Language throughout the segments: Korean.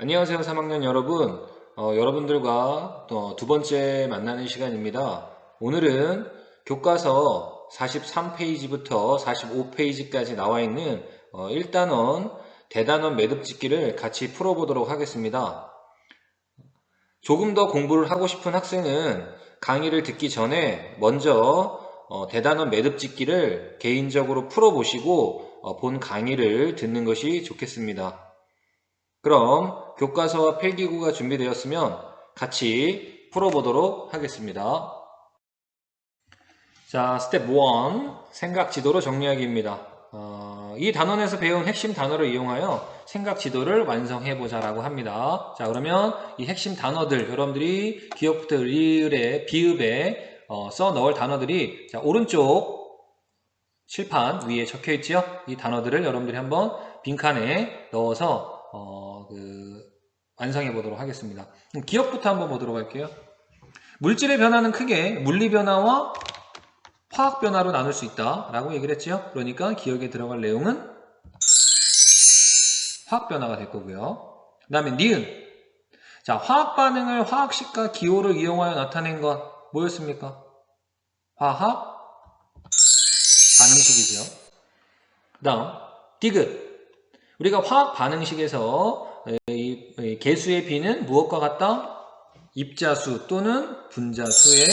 안녕하세요, 3학년 여러분. 여러분들과 또 두 번째 만나는 시간입니다. 오늘은 교과서 43페이지부터 45페이지까지 나와 있는 1단원 대단원 매듭짓기를 같이 풀어보도록 하겠습니다. 조금 더 공부를 하고 싶은 학생은 강의를 듣기 전에 먼저 대단원 매듭짓기를 개인적으로 풀어보시고 본 강의를 듣는 것이 좋겠습니다. 그럼 교과서와 필기구가 준비되었으면 같이 풀어보도록 하겠습니다. 자, 스텝 1, 생각 지도로 정리하기입니다. 이 단원에서 배운 핵심 단어를 이용하여 생각 지도를 완성해보자 라고 합니다. 자, 그러면 이 핵심 단어들, 여러분들이 기억부터 리을에, 비읍에 써 넣을 단어들이 자, 오른쪽 칠판 위에 적혀 있지요? 이 단어들을 여러분들이 한번 빈칸에 넣어서 완성해 보도록 하겠습니다. 기억부터 한번 보도록 할게요. 물질의 변화는 크게 물리 변화와 화학 변화로 나눌 수 있다 라고 얘기를 했죠. 그러니까 기억에 들어갈 내용은 화학 변화가 될 거고요. 그 다음에 니은. 자, 화학 반응을 화학식과 기호를 이용하여 나타낸 것 뭐였습니까? 화학 반응식이죠. 그 다음 디귿. 우리가 화학 반응식에서 이 개수의 비는 무엇과 같다? 입자수 또는 분자수의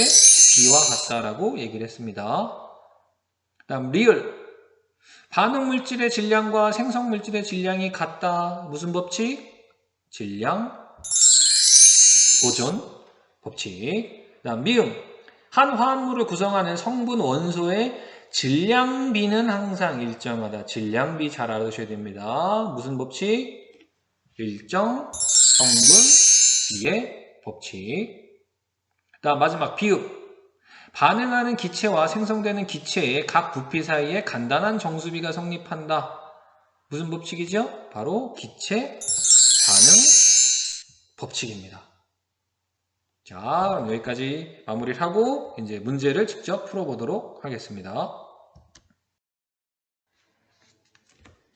비와 같다라고 얘기를 했습니다. 다음 리을. 반응 물질의 질량과 생성 물질의 질량이 같다. 무슨 법칙? 질량 보존 법칙. 다음 미음. 한 화합물을 구성하는 성분 원소의 질량비는 항상 일정하다. 질량비 잘 알아두셔야 됩니다. 무슨 법칙? 일정 성분 비의 법칙. 다음 마지막 비읍. 반응하는 기체와 생성되는 기체의 각 부피 사이에 간단한 정수비가 성립한다. 무슨 법칙이죠? 바로 기체 반응 법칙입니다. 자, 그럼 여기까지 마무리를 하고 이제 문제를 직접 풀어보도록 하겠습니다.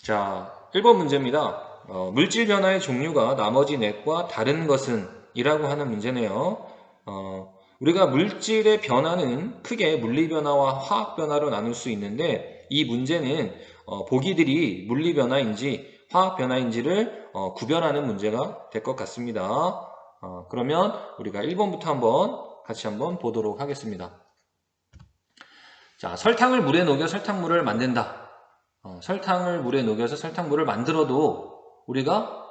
자, 1번 문제입니다. 물질 변화의 종류가 나머지 넷과 다른 것은? 이라고 하는 문제네요. 우리가 물질의 변화는 크게 물리 변화와 화학 변화로 나눌 수 있는데 이 문제는 보기들이 물리 변화인지 화학 변화인지를 구별하는 문제가 될 것 같습니다. 그러면 우리가 1번부터 같이 한번 보도록 하겠습니다. 자, 설탕을 물에 녹여 설탕물을 만든다. 설탕을 물에 녹여서 설탕물을 만들어도 우리가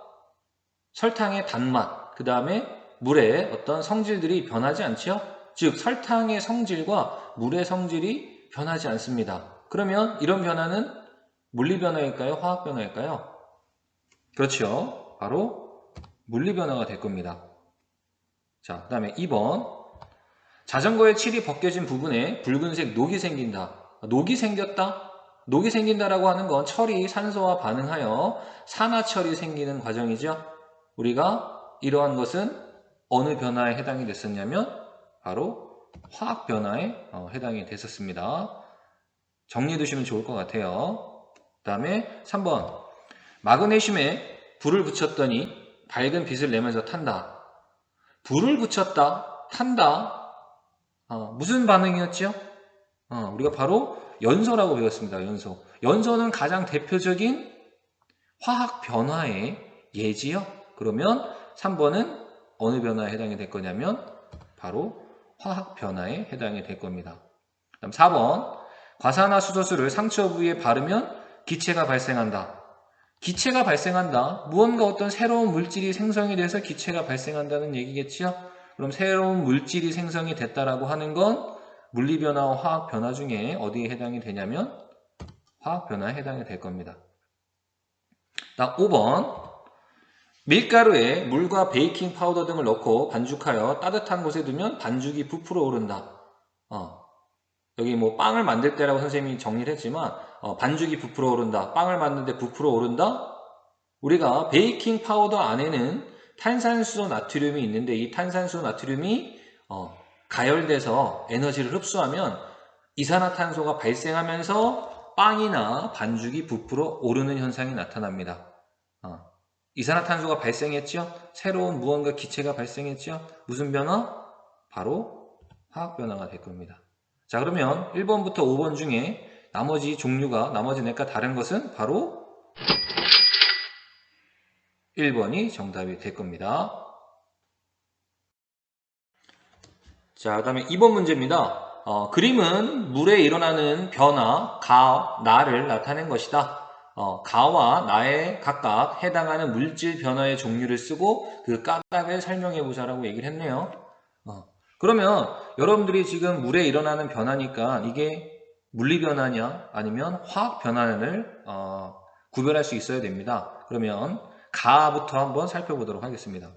설탕의 단맛, 그 다음에 물의 어떤 성질들이 변하지 않죠? 즉 설탕의 성질과 물의 성질이 변하지 않습니다. 그러면 이런 변화는 물리 변화일까요? 화학 변화일까요? 그렇죠. 바로 물리 변화가 될 겁니다. 자, 그 다음에 2번. 자전거의 칠이 벗겨진 부분에 붉은색 녹이 생긴다. 녹이 생겼다? 녹이 생긴다라고 하는 건 철이 산소와 반응하여 산화철이 생기는 과정이죠. 우리가 이러한 것은 어느 변화에 해당이 됐었냐면 바로 화학 변화에 해당이 됐었습니다. 정리해 두시면 좋을 것 같아요. 그 다음에 3번. 마그네슘에 불을 붙였더니 밝은 빛을 내면서 탄다. 불을 붙였다, 탄다. 무슨 반응이었죠? 우리가 바로 연소라고 배웠습니다. 연소. 연소는 가장 대표적인 화학 변화의 예지요. 그러면 3번은 어느 변화에 해당이 될 거냐면 바로 화학 변화에 해당이 될 겁니다. 그다음 4번. 과산화수소수를 상처 부위에 바르면 기체가 발생한다. 기체가 발생한다. 무언가 어떤 새로운 물질이 생성이 돼서 기체가 발생한다는 얘기겠지요. 그럼 새로운 물질이 생성이 됐다라고 하는 건 물리 변화와 화학 변화 중에 어디에 해당이 되냐면 화학 변화에 해당이 될 겁니다. 다음 5번. 밀가루에 물과 베이킹 파우더 등을 넣고 반죽하여 따뜻한 곳에 두면 반죽이 부풀어 오른다. 여기 뭐 빵을 만들 때라고 선생님이 정리를 했지만 반죽이 부풀어 오른다. 빵을 만드는데 부풀어 오른다. 우리가 베이킹 파우더 안에는 탄산수소 나트륨이 있는데 이 탄산수소 나트륨이 가열돼서 에너지를 흡수하면 이산화탄소가 발생하면서 빵이나 반죽이 부풀어 오르는 현상이 나타납니다. 이산화탄소가 발생했죠? 새로운 무언가 기체가 발생했죠? 무슨 변화? 바로 화학 변화가 될 겁니다. 자, 그러면 1번부터 5번 중에 나머지 종류가, 나머지 넷과 다른 것은 바로 1번이 정답이 될 겁니다. 자, 그 다음에 2번 문제입니다. 그림은 물에 일어나는 변화, 가, 나를 나타낸 것이다. 가와 나에 각각 해당하는 물질 변화의 종류를 쓰고 그 까닭을 설명해 보자라고 얘기를 했네요. 그러면 여러분들이 지금 물에 일어나는 변화니까 이게 물리 변화냐 아니면 화학 변화를 구별할 수 있어야 됩니다. 그러면 가부터 한번 살펴보도록 하겠습니다.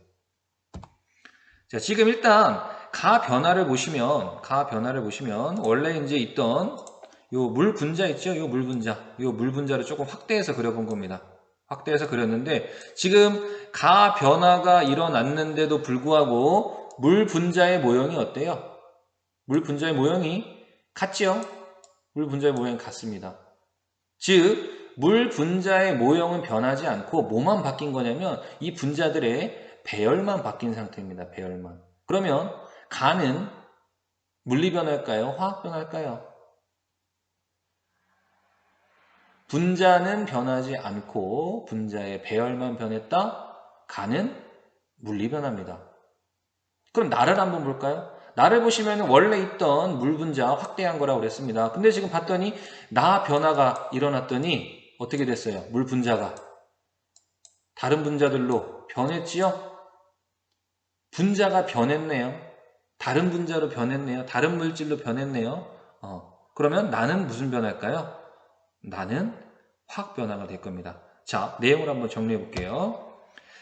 자, 지금 일단 가 변화를 보시면 원래 이제 있던 요 물 분자 있죠? 요 물 분자를 조금 확대해서 그려본 겁니다. 확대해서 그렸는데 지금 가 변화가 일어났는데도 불구하고 물 분자의 모형이 어때요? 물 분자의 모형이 같지요? 물 분자의 모형이 같습니다. 즉, 물 분자의 모형은 변하지 않고 뭐만 바뀐 거냐면 이 분자들의 배열만 바뀐 상태입니다. 배열만. 그러면 가는 물리 변화일까요? 화학 변화일까요? 분자는 변하지 않고 분자의 배열만 변했다? 가는 물리 변화입니다. 그럼 나를 한번 볼까요? 나를 보시면 원래 있던 물 분자 확대한 거라고 그랬습니다. 근데 지금 봤더니 나 변화가 일어났더니 어떻게 됐어요? 물 분자가 다른 분자들로 변했지요? 분자가 변했네요. 다른 분자로 변했네요. 다른 물질로 변했네요. 그러면 나는 무슨 변화일까요? 나는 화학 변화가 될 겁니다. 자, 내용을 한번 정리해 볼게요.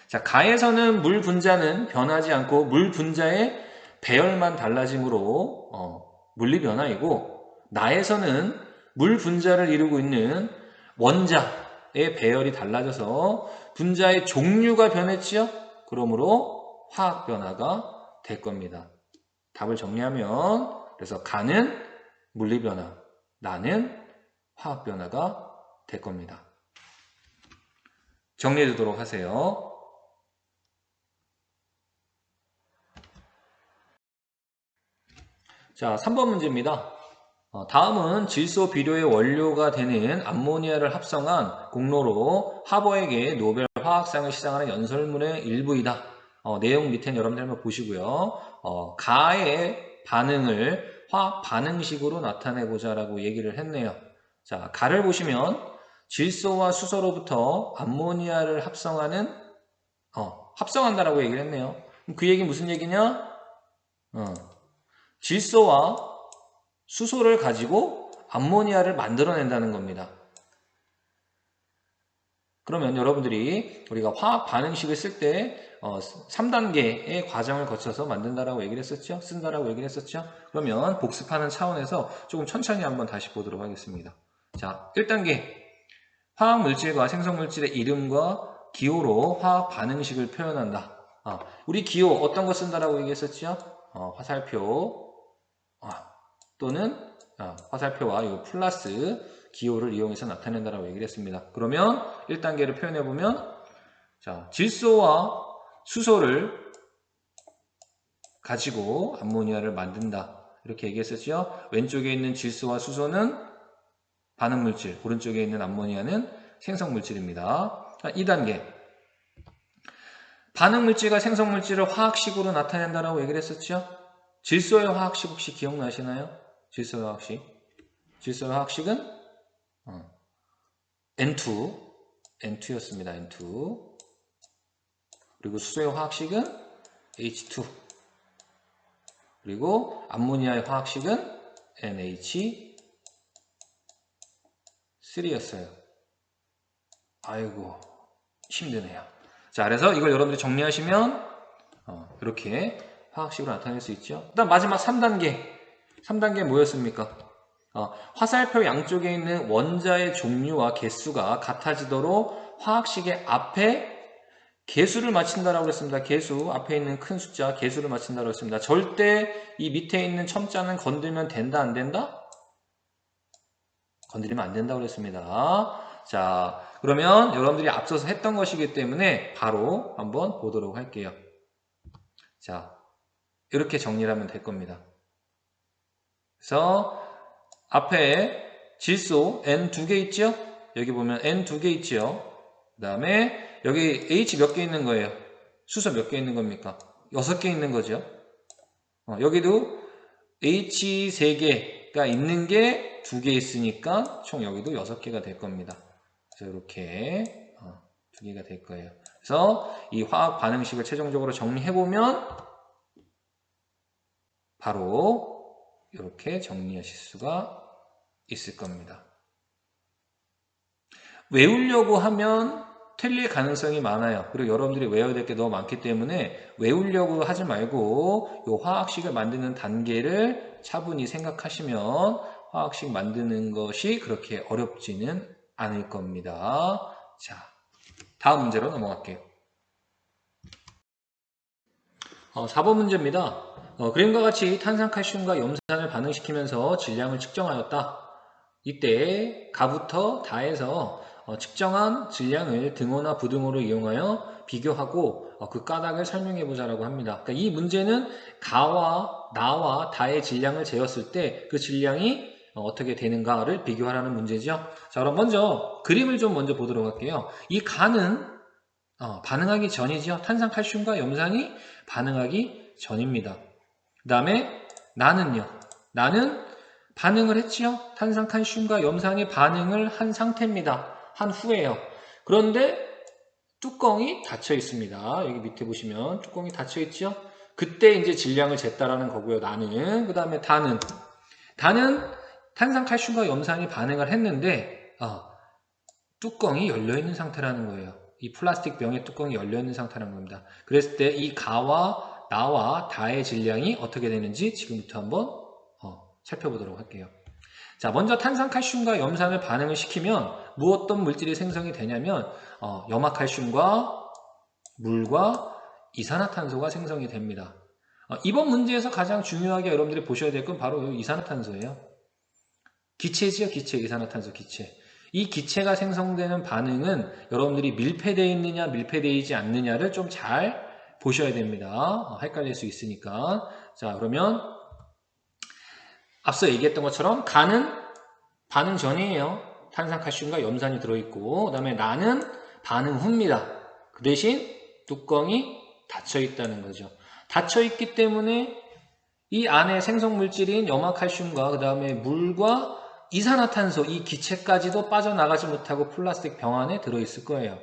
자, 가에서는 물 분자는 변하지 않고 물 분자의 배열만 달라짐으로 물리 변화이고, 나에서는 물 분자를 이루고 있는 원자의 배열이 달라져서 분자의 종류가 변했지요? 그러므로 화학 변화가 될 겁니다. 답을 정리하면 그래서 가는 물리 변화, 나는 화학 변화가 될 겁니다. 정리해 두도록 하세요. 자, 3번 문제입니다. 다음은 질소 비료의 원료가 되는 암모니아를 합성한 공로로 하버에게 노벨 화학상을 시상하는 연설문의 일부이다. 내용 밑에는 여러분들 한번 보시고요. 가의 반응을 화학 반응식으로 나타내보자 라고 얘기를 했네요. 자, 가를 보시면 질소와 수소로부터 암모니아를 합성한다라고 얘기를 했네요. 그 얘기 무슨 얘기냐? 질소와 수소를 가지고 암모니아를 만들어낸다는 겁니다. 그러면 여러분들이 우리가 화학 반응식을 쓸 때 3단계의 과정을 거쳐서 만든다라고 얘기를 했었죠? 쓴다라고 얘기를 했었죠? 그러면 복습하는 차원에서 조금 천천히 한번 다시 보도록 하겠습니다. 자, 1단계 화학 물질과 생성 물질의 이름과 기호로 화학 반응식을 표현한다. 우리 기호 어떤 거 쓴다라고 얘기했었죠? 화살표 또는 화살표와 이 플러스 기호를 이용해서 나타낸다라고 얘기를 했습니다. 그러면 1단계를 표현해보면 자, 질소와 수소를 가지고 암모니아를 만든다. 이렇게 얘기했었죠. 왼쪽에 있는 질소와 수소는 반응물질, 오른쪽에 있는 암모니아는 생성물질입니다. 2단계 반응물질과 생성물질을 화학식으로 나타낸다라고 얘기를 했었죠. 질소의 화학식 혹시 기억나시나요? 질소의 화학식. 질소의 화학식은 N2였습니다. N2. 그리고 수소의 화학식은 H2. 그리고 암모니아의 화학식은 NH3였어요. 아이고 힘드네요. 자, 그래서 이걸 여러분들이 정리하시면 이렇게 화학식으로 나타낼 수 있죠. 그다음 마지막 3단계 뭐였습니까? 화살표 양쪽에 있는 원자의 종류와 개수가 같아지도록 화학식의 앞에 개수를 맞춘다라고 했습니다. 개수, 앞에 있는 큰 숫자 개수를 맞춘다라고 했습니다. 절대 이 밑에 있는 첨자는 건들면 된다 안 된다? 건드리면 안 된다고 그랬습니다. 자, 그러면 여러분들이 앞서서 했던 것이기 때문에 바로 한번 보도록 할게요. 자, 이렇게 정리를 하면 될 겁니다. 그래서 앞에 질소 N 2개 있죠? 여기 보면 N 2개 있죠? 그 다음에 여기 H 몇 개 있는 거예요? 수소 몇 개 있는 겁니까? 6개 있는 거죠. 여기도 H 3개가 있는 게 2개 있으니까 총 여기도 6개가 될 겁니다. 그래서 이렇게 2개가 될 거예요. 그래서 이 화학 반응식을 최종적으로 정리해보면 바로 이렇게 정리하실 수가 있을 겁니다. 외우려고 하면 틀릴 가능성이 많아요. 그리고 여러분들이 외워야 될 게 너무 많기 때문에 외우려고 하지 말고 이 화학식을 만드는 단계를 차분히 생각하시면 화학식 만드는 것이 그렇게 어렵지는 않을 겁니다. 자, 다음 문제로 넘어갈게요. 4번 문제입니다. 그림과 같이 탄산칼슘과 염산을 반응시키면서 질량을 측정하였다. 이때 가부터 다에서 측정한 질량을 등호나 부등호를 이용하여 비교하고 그 까닭을 설명해 보자라고 합니다. 그러니까 이 문제는 가와 나와 다의 질량을 재었을 때 그 질량이 어떻게 되는가를 비교하라는 문제죠. 자, 그럼 먼저 그림을 좀 먼저 보도록 할게요. 이 가는 반응하기 전이죠. 탄산칼슘과 염산이 반응하기 전입니다. 그 다음에 나는요. 나는 반응을 했지요. 탄산칼슘과 염산이 반응을 한 상태입니다. 한 후에요. 그런데 뚜껑이 닫혀 있습니다. 여기 밑에 보시면 뚜껑이 닫혀 있죠. 그때 이제 질량을 쟀다라는 거고요. 나는. 그 다음에 다는 탄산칼슘과 염산이 반응을 했는데 뚜껑이 열려 있는 상태라는 거예요. 이 플라스틱 병의 뚜껑이 열려 있는 상태라는 겁니다. 그랬을 때 이 가와 나와 다의 질량이 어떻게 되는지 지금부터 한번 살펴보도록 할게요. 자, 먼저 탄산칼슘과 염산을 반응을 시키면 어떤 물질이 생성이 되냐면 염화칼슘과 물과 이산화탄소가 생성이 됩니다. 이번 문제에서 가장 중요하게 여러분들이 보셔야 될 건 바로 이산화탄소예요. 기체지요, 기체, 이산화탄소 기체. 이 기체가 생성되는 반응은 여러분들이 밀폐되어 있느냐, 밀폐되어 있지 않느냐를 좀 잘 보셔야 됩니다. 헷갈릴 수 있으니까. 자, 그러면 앞서 얘기했던 것처럼 가는 반응 전이에요. 탄산칼슘과 염산이 들어있고, 그 다음에 나는 반응 후입니다. 그 대신 뚜껑이 닫혀 있다는 거죠. 닫혀 있기 때문에 이 안에 생성물질인 염화칼슘과 그 다음에 물과 이산화탄소, 이 기체까지도 빠져나가지 못하고 플라스틱 병 안에 들어있을 거예요.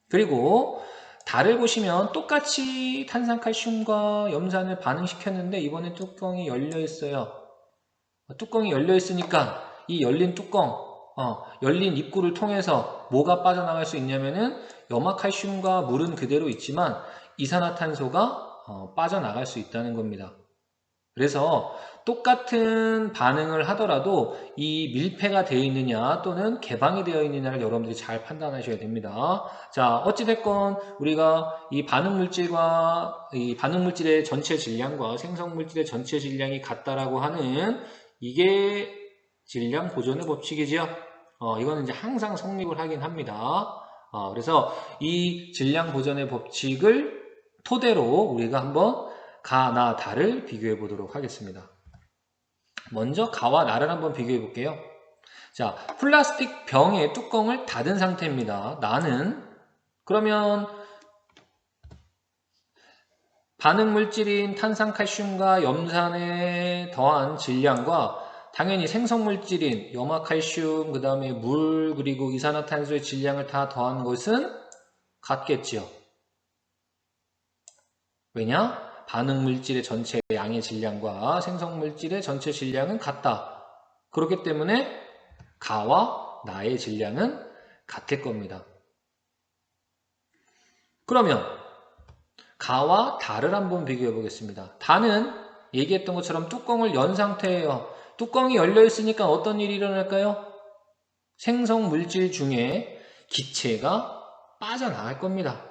그리고 달을 보시면 똑같이 탄산칼슘과 염산을 반응시켰는데 이번엔 뚜껑이 열려 있어요. 뚜껑이 열려 있으니까 이 열린 뚜껑, 열린 입구를 통해서 뭐가 빠져나갈 수 있냐면은 염화칼슘과 물은 그대로 있지만 이산화탄소가 빠져나갈 수 있다는 겁니다. 그래서 똑같은 반응을 하더라도 이 밀폐가 되어 있느냐 또는 개방이 되어 있느냐를 여러분들이 잘 판단하셔야 됩니다. 자, 어찌됐건 우리가 이 반응물질과 이 반응물질의 전체 질량과 생성물질의 전체 질량이 같다라고 하는 이게 질량 보존의 법칙이죠. 이거는 이제 항상 성립을 하긴 합니다. 그래서 이 질량 보존의 법칙을 토대로 우리가 한번 가, 나, 다를 비교해 보도록 하겠습니다. 먼저 가와 나를 한번 비교해 볼게요. 자, 플라스틱 병의 뚜껑을 닫은 상태입니다. 나는 그러면 반응물질인 탄산칼슘과 염산에 더한 질량과 당연히 생성물질인 염화칼슘, 그 다음에 물, 그리고 이산화탄소의 질량을 다 더한 것은 같겠죠. 왜냐? 반응물질의 전체 양의 질량과 생성물질의 전체 질량은 같다. 그렇기 때문에 가와 나의 질량은 같을 겁니다. 그러면 가와 다를 한번 비교해 보겠습니다. 다는 얘기했던 것처럼 뚜껑을 연 상태예요. 뚜껑이 열려 있으니까 어떤 일이 일어날까요? 생성물질 중에 기체가 빠져나갈 겁니다.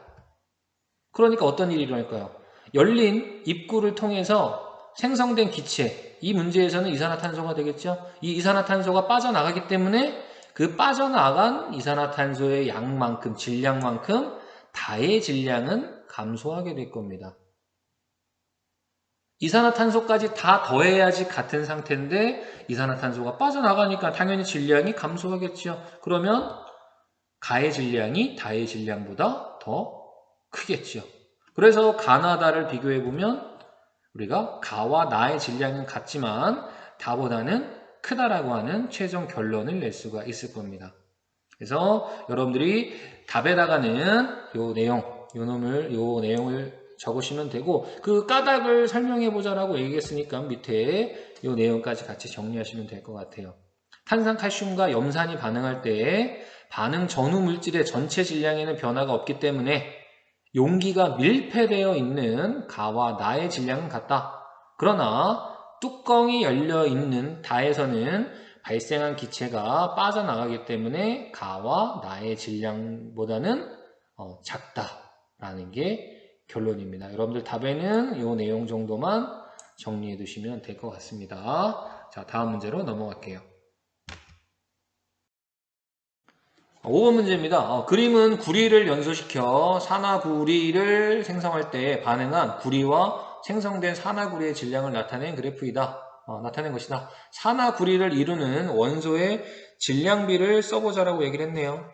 그러니까 어떤 일이 일어날까요? 열린 입구를 통해서 생성된 기체, 이 문제에서는 이산화탄소가 되겠죠. 이 이산화탄소가 빠져나가기 때문에 그 빠져나간 이산화탄소의 양만큼, 질량만큼 다의 질량은 감소하게 될 겁니다. 이산화탄소까지 다 더해야지 같은 상태인데 이산화탄소가 빠져나가니까 당연히 질량이 감소하겠죠. 그러면 가의 질량이 다의 질량보다 더 크겠죠. 그래서 가나 다를 비교해보면 우리가 가와 나의 질량은 같지만 다보다는 크다라고 하는 최종 결론을 낼 수가 있을 겁니다. 그래서 여러분들이 답에다가는 요 내용을 적으시면 되고, 그 까닭을 설명해 보자라고 얘기했으니까 밑에 요 내용까지 같이 정리하시면 될 것 같아요. 탄산칼슘과 염산이 반응할 때 반응 전후 물질의 전체 질량에는 변화가 없기 때문에 용기가 밀폐되어 있는 가와 나의 질량은 같다. 그러나 뚜껑이 열려 있는 다에서는 발생한 기체가 빠져나가기 때문에 가와 나의 질량보다는 작다라는 게 결론입니다. 여러분들 답에는 이 내용 정도만 정리해 두시면 될 것 같습니다. 자, 다음 문제로 넘어갈게요. 5번 문제입니다. 그림은 구리를 연소시켜 산화구리를 생성할 때 반응한 구리와 생성된 산화구리의 질량을 나타낸 그래프이다. 나타낸 것이다. 산화구리를 이루는 원소의 질량비를 써보자라고 얘기를 했네요.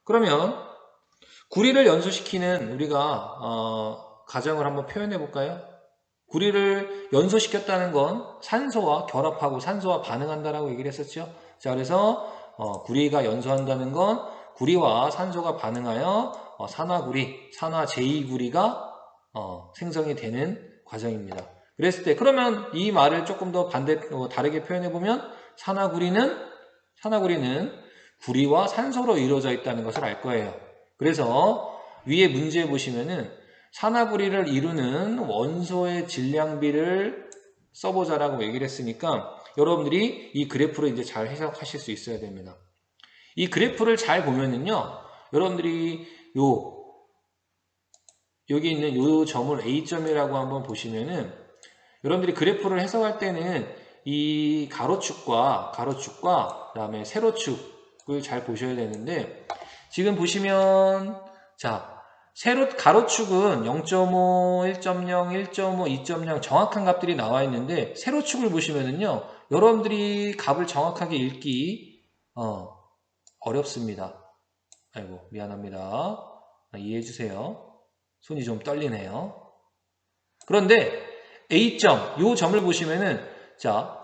그러면 구리를 연소시키는 우리가 가정을 한번 표현해 볼까요? 구리를 연소시켰다는 건 산소와 결합하고 산소와 반응한다라고 얘기를 했었죠. 자, 그래서 구리가 연소한다는 건 구리와 산소가 반응하여 산화구리, 산화 제2구리가 생성이 되는 과정입니다. 그랬을 때 그러면 이 말을 조금 더 다르게 표현해 보면 산화구리는 구리와 산소로 이루어져 있다는 것을 알 거예요. 그래서 위에 문제 보시면은 산화구리를 이루는 원소의 질량비를 써보자라고 얘기를 했으니까 여러분들이 이 그래프를 이제 잘 해석하실 수 있어야 됩니다. 이 그래프를 잘 보면은요, 여러분들이 여기 있는 요 점을 A점이라고 한번 보시면은 여러분들이 그래프를 해석할 때는 이 가로축과 그다음에 세로축을 잘 보셔야 되는데 지금 보시면 자 가로축은 0.5, 1.0, 1.5, 2.0 정확한 값들이 나와 있는데 세로축을 보시면은요 여러분들이 값을 정확하게 읽기 어렵습니다. 아이고 미안합니다. 이해해 주세요. 손이 좀 떨리네요. 그런데 A점, 요 점을 보시면은 자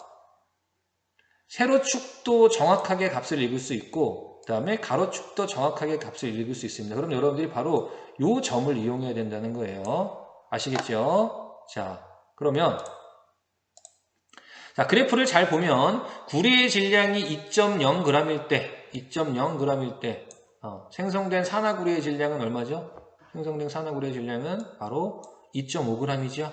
세로축도 정확하게 값을 읽을 수 있고 그 다음에 가로축도 정확하게 값을 읽을 수 있습니다. 그럼 여러분들이 바로 요 점을 이용해야 된다는 거예요. 아시겠죠? 자, 그러면 자 그래프를 잘 보면 구리의 질량이 2.0g일 때 생성된 산화구리의 질량은 얼마죠? 생성된 산화구리의 질량은 바로 2.5g이죠.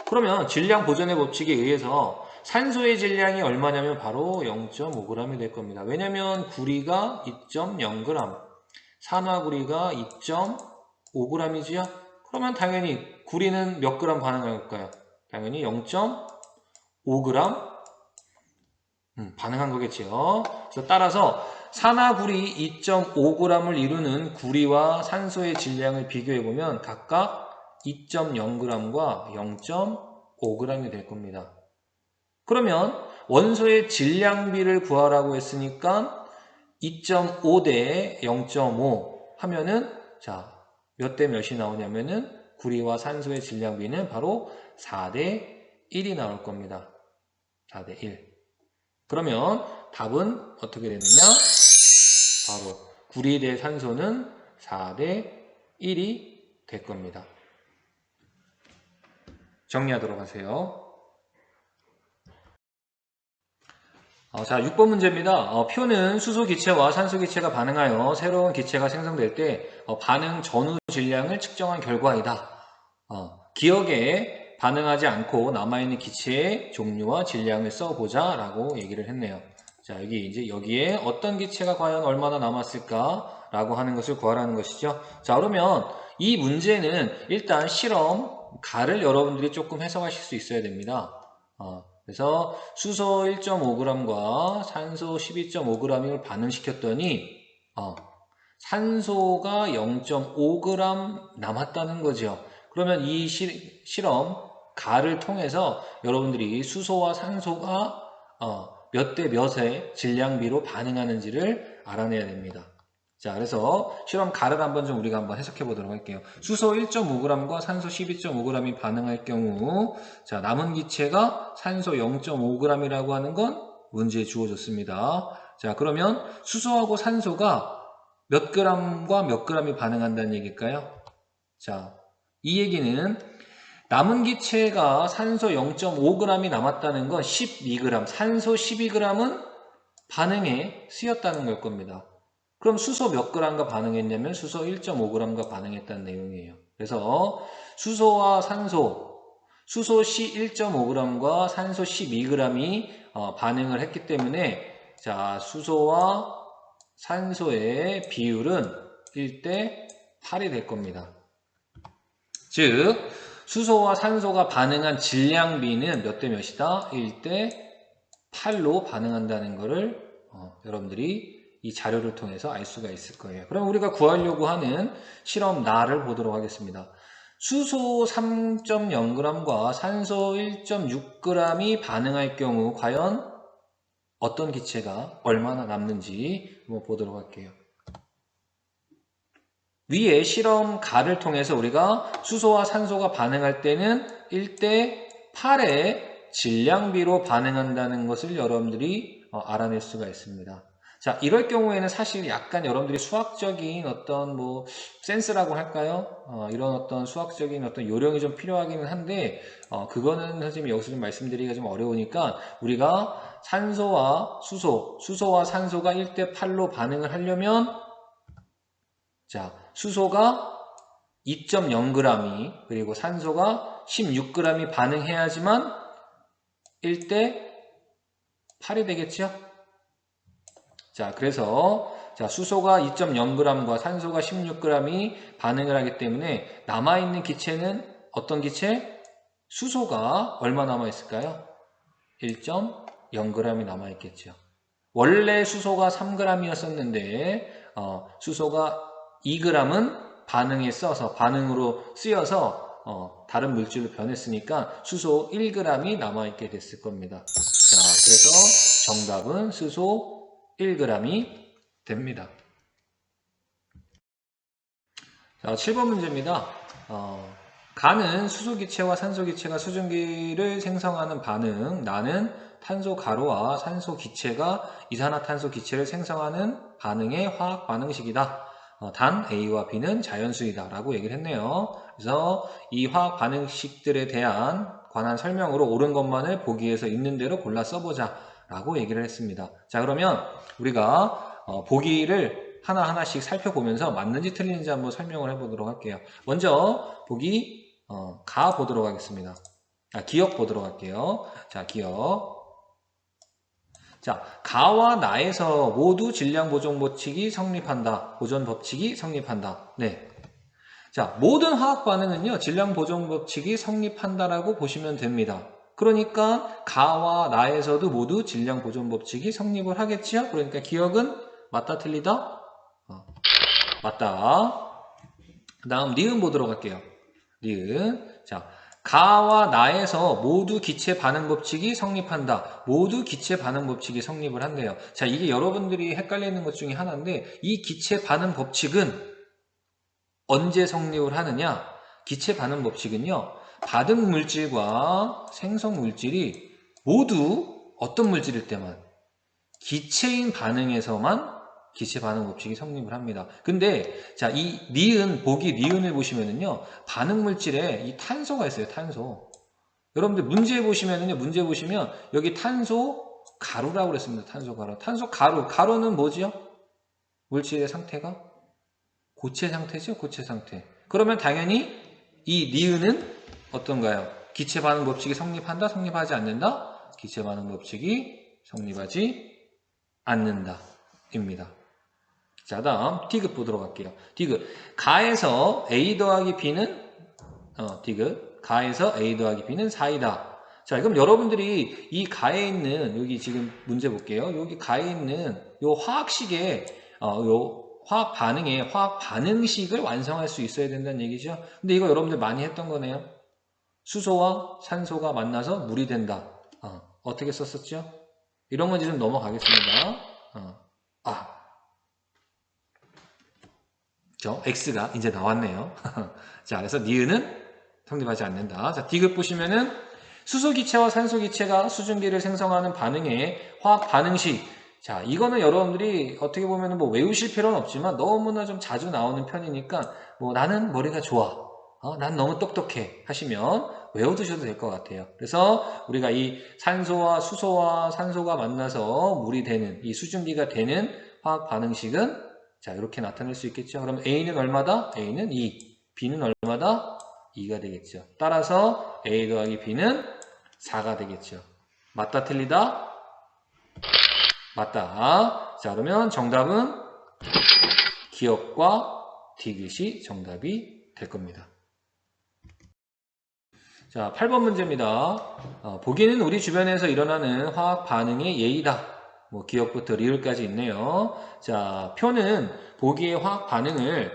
그러면 질량 보존의 법칙에 의해서 산소의 질량이 얼마냐면 바로 0.5g이 될 겁니다. 왜냐면 구리가 2.0g, 산화구리가 2.5g이지요. 그러면 당연히 구리는 몇 g 반응할까요? 당연히 0.5g 반응한 거겠죠. 그래서 따라서 산화구리 2.5g을 이루는 구리와 산소의 질량을 비교해보면 각각 2.0g과 0.5g이 될 겁니다. 그러면 원소의 질량비를 구하라고 했으니까 2.5 대 0.5 하면은 자, 몇 대 몇이 나오냐면은 구리와 산소의 질량비는 바로 4대 1이 나올 겁니다. 4대 1. 그러면 답은 어떻게 되느냐? 바로 구리 대 산소는 4대 1이 될 겁니다. 정리하도록 하세요. 자, 6번 문제입니다. 표는 수소 기체와 산소 기체가 반응하여 새로운 기체가 생성될 때 반응 전후 질량을 측정한 결과이다. 기억에 반응하지 않고 남아있는 기체의 종류와 질량을 써보자 라고 얘기를 했네요. 자, 여기에 어떤 기체가 과연 얼마나 남았을까 라고 하는 것을 구하라는 것이죠. 자, 그러면 이 문제는 일단 실험 가를 여러분들이 조금 해석하실 수 있어야 됩니다. 그래서 수소 1.5g과 산소 12.5g을 반응시켰더니 산소가 0.5g 남았다는 거죠. 그러면 이 실험 가를 통해서 여러분들이 수소와 산소가 몇 대 몇의 질량비로 반응하는지를 알아내야 됩니다. 자, 그래서 실험 가를 우리가 한번 해석해 보도록 할게요. 수소 1.5g과 산소 12.5g이 반응할 경우, 자, 남은 기체가 산소 0.5g이라고 하는 건 문제에 주어졌습니다. 자, 그러면 수소하고 산소가 몇 g과 몇 g이 반응한다는 얘기일까요? 자, 이 얘기는 남은 기체가 산소 0.5g이 남았다는 건 12g, 산소 12g은 반응에 쓰였다는 걸 겁니다. 그럼 수소 몇 g과 반응했냐면 수소 1.5g과 반응했다는 내용이에요. 그래서 수소와 산소, 수소 1.5g과 산소 12g이 반응을 했기 때문에 자, 수소와 산소의 비율은 1대 8이 될 겁니다. 즉 수소와 산소가 반응한 질량비는 몇 대 몇이다? 1대 8로 반응한다는 것을 여러분들이 이 자료를 통해서 알 수가 있을 거예요. 그럼 우리가 구하려고 하는 실험 나를 보도록 하겠습니다. 수소 3.0g과 산소 1.6g이 반응할 경우 과연 어떤 기체가 얼마나 남는지 한번 보도록 할게요. 위에 실험 가를 통해서 우리가 수소와 산소가 반응할 때는 1대 8의 질량비로 반응한다는 것을 여러분들이 알아낼 수가 있습니다. 자, 이럴 경우에는 사실 약간 여러분들이 수학적인 어떤 센스라고 할까요? 이런 어떤 수학적인 어떤 요령이 좀 필요하기는 한데, 그거는 선생님이 여기서 좀 말씀드리기가 좀 어려우니까 우리가 산소와 수소와 산소가 1대 8로 반응을 하려면 자, 수소가 2.0g이 그리고 산소가 16g이 반응해야지만 1대 8이 되겠죠? 자, 그래서 자, 수소가 2.0g과 산소가 16g이 반응을 하기 때문에 남아있는 기체는 어떤 기체? 수소가 얼마 남아있을까요? 1.0g이 남아있겠죠. 원래 수소가 3g이었었는데 수소가 2g은 반응으로 쓰여서 다른 물질로 변했으니까 수소 1g이 남아있게 됐을 겁니다. 자, 그래서 정답은 수소 1g이 됩니다. 자, 7번 문제입니다. 가는 수소기체와 산소기체가 수증기를 생성하는 반응, 나는 탄소 가루와 산소 기체가 이산화탄소 기체를 생성하는 반응의 화학 반응식이다. 단 A와 B는 자연수이다 라고 얘기를 했네요. 그래서 이 화학 반응식들에 관한 설명으로 옳은 것만을 보기에서 있는 대로 골라 써보자 라고 얘기를 했습니다. 자, 그러면 우리가 보기를 하나하나씩 살펴보면서 맞는지 틀리는지 한번 설명을 해보도록 할게요. 먼저 보기 가 보도록 하겠습니다. 기억 보도록 할게요. 자, 기억. 자, 가와 나에서 모두 질량 보존 법칙이 성립한다. 보존 법칙이 성립한다. 네. 자, 모든 화학 반응은요, 질량 보존 법칙이 성립한다라고 보시면 됩니다. 그러니까 가와 나에서도 모두 질량 보존 법칙이 성립을 하겠지요? 그러니까 기억은 맞다 틀리다? 맞다. 그 다음 니은 보도록 할게요. 니은. 자, 가와 나에서 모두 기체 반응 법칙이 성립한다. 모두 기체 반응 법칙이 성립을 한대요. 자, 이게 여러분들이 헷갈리는 것 중에 하나인데 이 기체 반응 법칙은 언제 성립을 하느냐? 기체 반응 법칙은요. 받은 물질과 생성 물질이 모두 어떤 물질일 때만 기체인 반응에서만 기체 반응 법칙이 성립을 합니다. 근데 자, 이 보기 니은을 보시면은요. 반응 물질에 이 탄소가 있어요. 탄소. 여러분들 문제 보시면 여기 탄소 가루라고 그랬습니다. 탄소 가루. 탄소 가루는 뭐지요? 물질의 상태가 고체 상태죠. 고체 상태. 그러면 당연히 이 니은은 어떤가요? 기체 반응 법칙이 성립한다? 성립하지 않는다? 기체 반응 법칙이 성립하지 않는다. 입니다. 자, 다음 디귿 보도록 할게요. 디귿. 가에서 A 더하기 B는 가에서 A 더하기 B는 4이다. 자, 그럼 여러분들이 이 가에 있는, 여기 지금 문제 볼게요. 여기 가에 있는 요 화학식의, 요 화학 반응의 화학 반응식을 완성할 수 있어야 된다는 얘기죠. 근데 이거 여러분들 많이 했던 거네요. 수소와 산소가 만나서 물이 된다. 어떻게 썼었죠? 이런 건지 좀 넘어가겠습니다. 아, X가 이제 나왔네요. 자, 그래서 니은은 성립하지 않는다. 자, D급 보시면은 수소기체와 산소기체가 수증기를 생성하는 반응의 화학 반응식. 자, 이거는 여러분들이 어떻게 보면 뭐 외우실 필요는 없지만 너무나 좀 자주 나오는 편이니까 뭐 나는 머리가 좋아. 난 너무 똑똑해 하시면 외워두셔도 될 것 같아요. 그래서 우리가 이 산소와 수소와 산소가 만나서 물이 되는 이 수증기가 되는 화학 반응식은 자, 이렇게 나타낼 수 있겠죠. 그럼 A는 얼마다? A는 2. B는 얼마다? 2가 되겠죠. 따라서 A 더하기 B는 4가 되겠죠. 맞다, 틀리다? 맞다. 자, 그러면 정답은 기억과 디귿이 정답이 될 겁니다. 자, 8번 문제입니다. 보기는 우리 주변에서 일어나는 화학 반응의 예이다. 뭐 기억부터 리을까지 있네요. 자, 표는 보기의 화학 반응을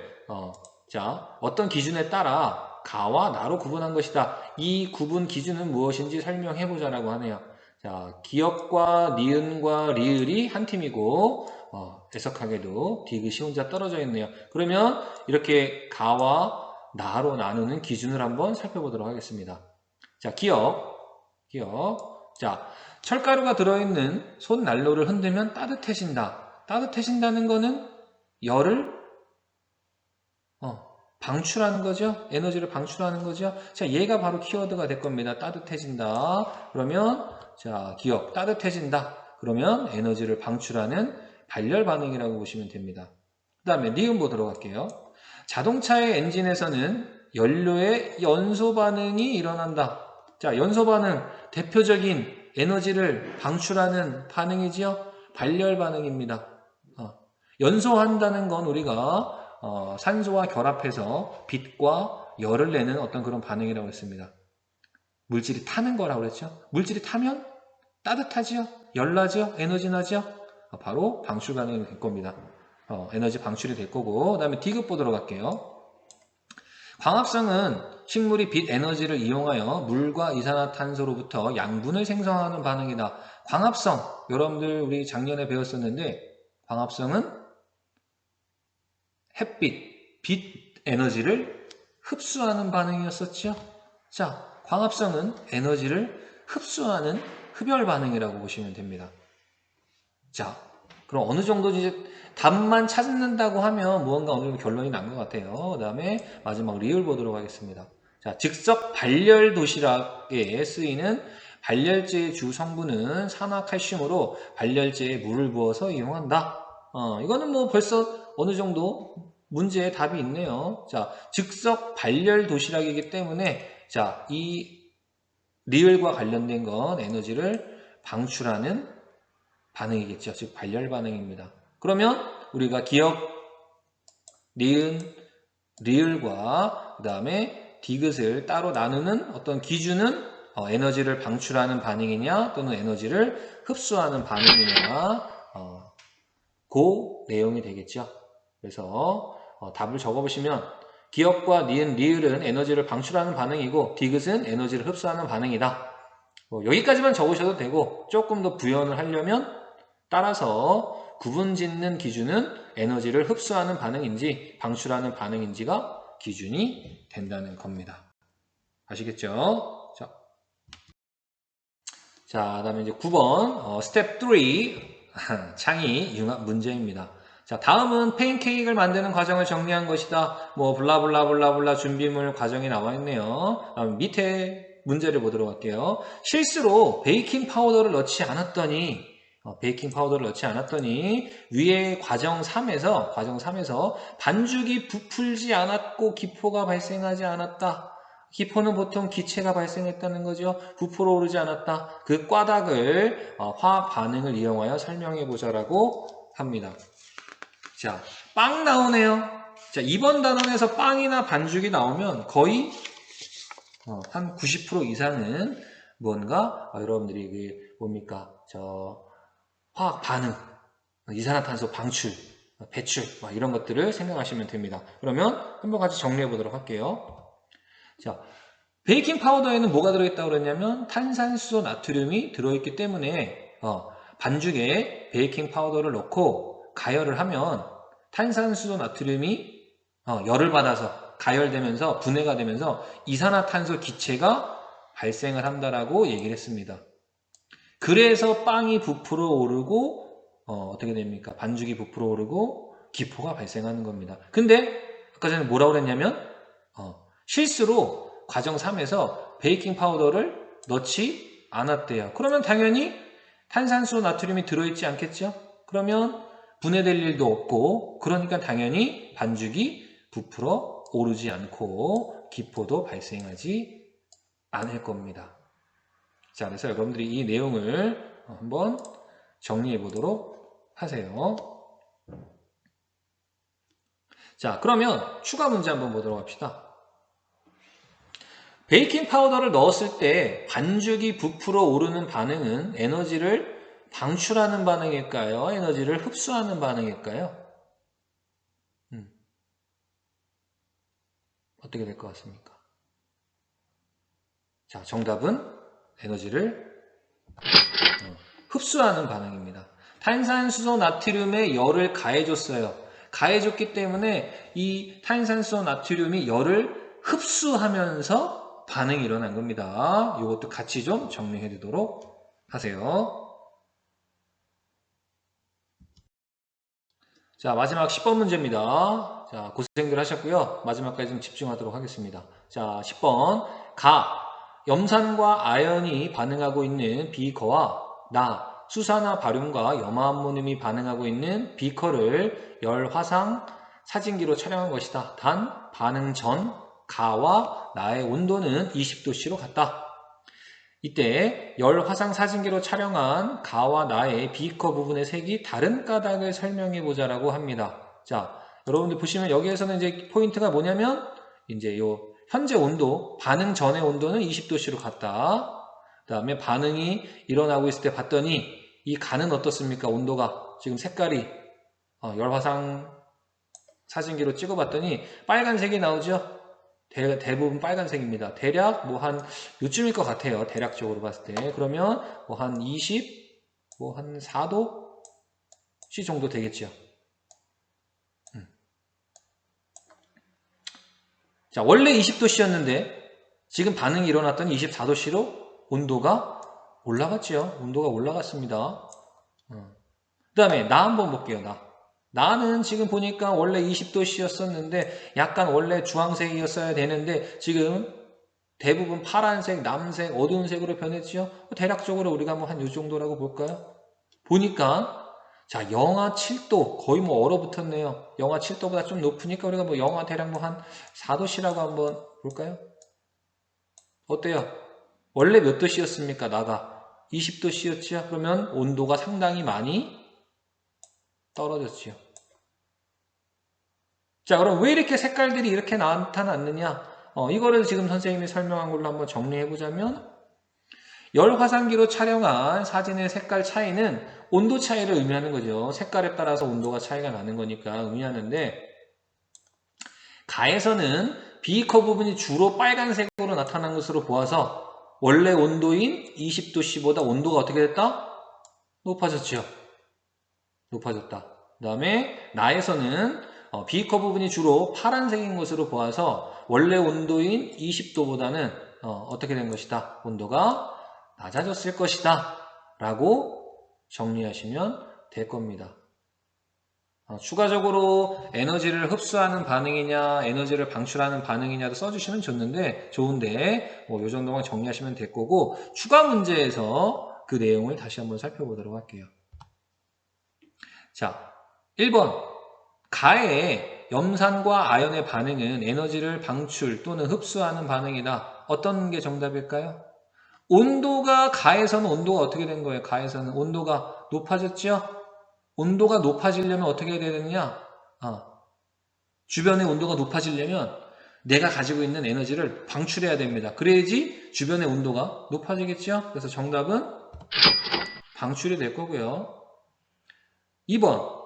자, 어떤 기준에 따라 가와 나로 구분한 것이다. 이 구분 기준은 무엇인지 설명해 보자라고 하네요. 자, 기억과 니은과 리을이 한 팀이고 애석하게도 디귿이 혼자 떨어져 있네요. 그러면 이렇게 가와 나로 나누는 기준을 한번 살펴보도록 하겠습니다. 자, 기억. 자, 철가루가 들어있는 손난로를 흔들면 따뜻해진다. 따뜻해진다는 거는 열을 방출하는 거죠. 에너지를 방출하는 거죠. 자, 얘가 바로 키워드가 될 겁니다. 따뜻해진다. 그러면 자, 기억. 따뜻해진다. 그러면 에너지를 방출하는 발열 반응이라고 보시면 됩니다. 그 다음에 니은 보도록 할게요. 자동차의 엔진에서는 연료의 연소 반응이 일어난다. 자, 연소 반응, 대표적인 에너지를 방출하는 반응이지요. 발열 반응입니다. 연소한다는 건 우리가 산소와 결합해서 빛과 열을 내는 어떤 그런 반응이라고 했습니다. 물질이 타는 거라고 그랬죠. 물질이 타면 따뜻하지요. 열나지요. 에너지 나지요. 바로 방출 반응이 될 겁니다. 에너지 방출이 될 거고, 그 다음에 D급 보도록 할게요. 광합성은 식물이 빛 에너지를 이용하여 물과 이산화탄소로부터 양분을 생성하는 반응이다. 광합성, 여러분들 우리 작년에 배웠었는데 광합성은 햇빛, 빛 에너지를 흡수하는 반응이었었죠. 자, 광합성은 에너지를 흡수하는 흡열 반응이라고 보시면 됩니다. 자, 그럼 어느 정도 이제 답만 찾는다고 하면 무언가 어느 정도 결론이 난 것 같아요. 그 다음에 마지막 리을 보도록 하겠습니다. 자, 즉석 발열 도시락에 쓰이는 발열제의 주 성분은 산화칼슘으로 발열제에 물을 부어서 이용한다. 이거는 뭐 벌써 어느 정도 문제의 답이 있네요. 자, 즉석 발열 도시락이기 때문에 자, 이 리을과 관련된 건 에너지를 방출하는 반응이겠죠. 즉 발열 반응입니다. 그러면 우리가 기억, 니은, 리을과 그 다음에 디귿을 따로 나누는 어떤 기준은 에너지를 방출하는 반응이냐 또는 에너지를 흡수하는 반응이냐 그 내용이 되겠죠. 그래서 답을 적어보시면 기억과 니은, 리을은 에너지를 방출하는 반응이고 디귿은 에너지를 흡수하는 반응이다. 여기까지만 적으셔도 되고 조금 더 부연을 하려면 따라서 구분 짓는 기준은 에너지를 흡수하는 반응인지 방출하는 반응인지가 기준이 된다는 겁니다. 아시겠죠? 자, 그다음에 이제 9번 스텝 3 창의 융합 문제입니다. 자, 다음은 팬케이크를 만드는 과정을 정리한 것이다. 뭐 블라블라블라블라 준비물 과정이 나와 있네요. 다음 밑에 문제를 보도록 할게요. 실수로 베이킹 파우더를 넣지 않았더니 위에 과정 3에서 반죽이 부풀지 않았고 기포가 발생하지 않았다. 기포는 보통 기체가 발생했다는 거죠. 부풀어 오르지 않았다. 그 꽈닥을 화학 반응을 이용하여 설명해 보자라고 합니다. 자, 빵 나오네요. 자, 이번 단원에서 빵이나 반죽이 나오면 거의 한 90% 이상은 뭔가 여러분들이 뭡니까? 화학 반응, 이산화탄소 방출, 배출 이런 것들을 생각하시면 됩니다. 그러면 한번 같이 정리해 보도록 할게요. 자, 베이킹 파우더에는 뭐가 들어있다고 그랬냐면 탄산수소 나트륨이 들어있기 때문에 반죽에 베이킹 파우더를 넣고 가열을 하면 탄산수소 나트륨이 열을 받아서 가열되면서 분해가 되면서 이산화탄소 기체가 발생을 한다라고 얘기를 했습니다. 그래서 빵이 부풀어 오르고 어떻게 됩니까? 반죽이 부풀어 오르고 기포가 발생하는 겁니다. 근데 아까 전에 뭐라고 그랬냐면 실수로 과정 3에서 베이킹 파우더를 넣지 않았대요. 그러면 당연히 탄산수소 나트륨이 들어있지 않겠죠? 그러면 분해될 일도 없고 그러니까 당연히 반죽이 부풀어 오르지 않고 기포도 발생하지 않을 겁니다. 자, 그래서 여러분들이 이 내용을 한번 정리해 보도록 하세요. 자, 그러면 추가 문제 한번 보도록 합시다. 베이킹 파우더를 넣었을 때 반죽이 부풀어 오르는 반응은 에너지를 방출하는 반응일까요? 에너지를 흡수하는 반응일까요? 어떻게 될 것 같습니까? 자, 정답은 에너지를 흡수하는 반응입니다. 탄산수소 나트륨에 열을 가해줬어요. 가해줬기 때문에 이 탄산수소 나트륨이 열을 흡수하면서 반응이 일어난 겁니다. 이것도 같이 좀 정리해 두도록 하세요. 자, 마지막 10번 문제입니다. 자, 고생들 하셨고요. 마지막까지 좀 집중하도록 하겠습니다. 자, 10번. 염산과 아연이 반응하고 있는 비커와 수산화 바륨과 염화암모늄이 반응하고 있는 비커를 열 화상 사진기로 촬영한 것이다. 단, 반응 전 가와 나의 온도는 20도씨로 같다. 이때 열 화상 사진기로 촬영한 가와 나의 비커 부분의 색이 다른 까닭을 설명해 보자라고 합니다. 자, 여러분들 보시면 여기에서는 이제 포인트가 뭐냐면 이제 요 현재 온도, 반응 전의 온도는 20도씨로 같다. 그 다음에 반응이 일어나고 있을 때 봤더니 이 간은 어떻습니까? 온도가 지금 색깔이 열 화상 사진기로 찍어봤더니 빨간색이 나오죠? 대부분 빨간색입니다. 대략 뭐 한 요쯤일 것 같아요. 대략적으로 봤을 때. 그러면 뭐 한 20, 뭐 한 4도씨 정도 되겠죠. 자, 원래 20도씨였는데 지금 반응이 일어났더니 24도씨로 온도가 올라갔죠. 온도가 올라갔습니다. 그 다음에 나 한번 볼게요. 나는 지금 보니까 원래 20도씨였었는데 약간 원래 주황색이었어야 되는데 지금 대부분 파란색, 남색, 어두운 색으로 변했죠. 대략적으로 우리가 뭐 한 이 정도라고 볼까요? 보니까 자, 영하 7도 거의 뭐 얼어붙었네요. 영하 7도보다 좀 높으니까 우리가 뭐 영하 대략 뭐 한 4도씨라고 한번 볼까요? 어때요? 원래 몇 도씨였습니까? 나가 20도씨였죠. 그러면 온도가 상당히 많이 떨어졌지요. 자, 그럼 왜 이렇게 색깔들이 이렇게 나타났느냐? 이거를 지금 선생님이 설명한 걸로 한번 정리해 보자면 열 화상기로 촬영한 사진의 색깔 차이는 온도 차이를 의미하는 거죠. 색깔에 따라서 온도가 차이가 나는 거니까 의미하는데 가에서는 비커 부분이 주로 빨간색으로 나타난 것으로 보아서 원래 온도인 20도씨보다 온도가 어떻게 됐다? 높아졌죠. 높아졌다. 그 다음에 나에서는 비커 부분이 주로 파란색인 것으로 보아서 원래 온도인 20도보다는 어떻게 된 것이다? 온도가 낮아졌을 것이다. 라고 정리하시면 될 겁니다. 추가적으로 에너지를 흡수하는 반응이냐 에너지를 방출하는 반응이냐도 써주시면 좋은데 이 정도만 정리하시면 될 거고 추가 문제에서 그 내용을 다시 한번 살펴보도록 할게요. 자, 1번 가의 염산과 아연의 반응은 에너지를 방출 또는 흡수하는 반응이다. 어떤 게 정답일까요? 온도가 가에서는 온도가 어떻게 된 거예요? 가에서는 온도가 높아졌죠? 온도가 높아지려면 어떻게 해야 되느냐? 주변의 온도가 높아지려면 내가 가지고 있는 에너지를 방출해야 됩니다. 그래야지 주변의 온도가 높아지겠죠? 그래서 정답은 방출이 될 거고요. 2번,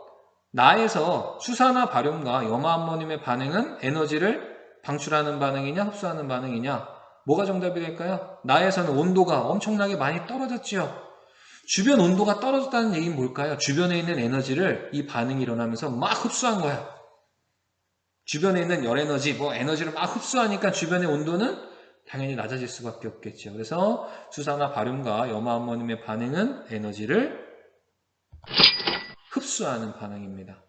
나에서 수산화 발효과 염화암모늄의 반응은 에너지를 방출하는 반응이냐 흡수하는 반응이냐? 뭐가 정답이 될까요? 나에서는 온도가 엄청나게 많이 떨어졌지요. 주변 온도가 떨어졌다는 얘기는 뭘까요? 주변에 있는 에너지를 이 반응이 일어나면서 막 흡수한 거야. 주변에 있는 열에너지, 에너지를 막 흡수하니까 주변의 온도는 당연히 낮아질 수밖에 없겠죠. 그래서 수산화 바륨과 염화암모늄의 반응은 에너지를 흡수하는 반응입니다.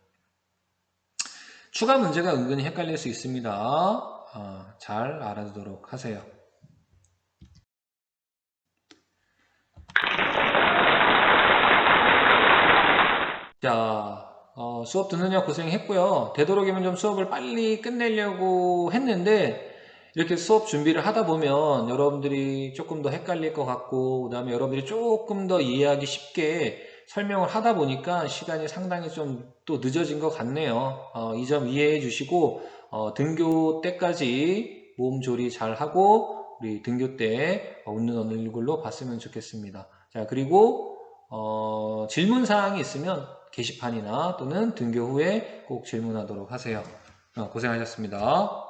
추가 문제가 은근히 헷갈릴 수 있습니다. 잘 알아두도록 하세요. 자, 수업 듣느냐 고생했고요. 되도록이면 좀 수업을 빨리 끝내려고 했는데 이렇게 수업 준비를 하다 보면 여러분들이 조금 더 헷갈릴 것 같고 그 다음에 여러분들이 조금 더 이해하기 쉽게 설명을 하다 보니까 시간이 상당히 좀 또 늦어진 것 같네요. 이 점 이해해 주시고 등교 때까지 몸 조리 잘 하고 우리 등교 때 웃는 얼굴로 봤으면 좋겠습니다. 자, 그리고 질문 사항이 있으면 게시판이나 또는 등교 후에 꼭 질문하도록 하세요. 고생하셨습니다.